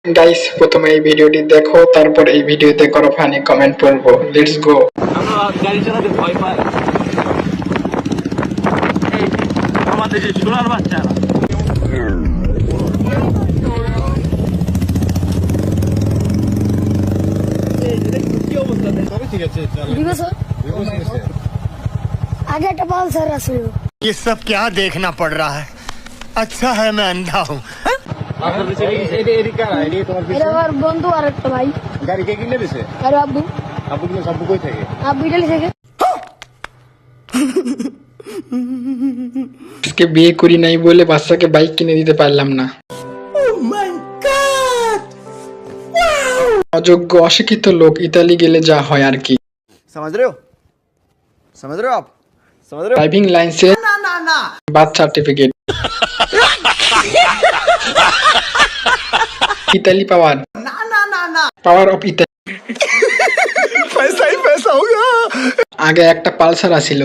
Guys, প্রথমে এই ভিডিওটি দেখো, তারপর এই ভিডিওতে করো ফানি কমেন্ট পড়বো। Let's go. আমরা গাড়ি চালাতে ভয় পাই। এই আমাদের যে সোনার বাচ্চারা आगे একটা পালসার আছে। ये सब क्या देखना पड़ रहा है। अच्छा है मैं अंधा हूँ। এটা আমার বন্ধু আর একটা ভাই। গাড়ি কে কিনে দিছে? আর আব্বু আব্বু কিনে সব কই থেকে? আব্বু ইটালি থেকে। আজকে বিয়ে করি নাই বলে বাচ্চাকে বাইক কিনে দিতে পারলাম না। অযোগ্য অশিক্ষিত লোক ইতালি গেলে যা হয় আর কি। समझ रहे हो? समझ रहे हो आप? समझ रहे हो? Driving licence, birth certificate, Italy power, power of Italy. पैसा ही पैसा होगा। আগে একটা পালসার আছিল,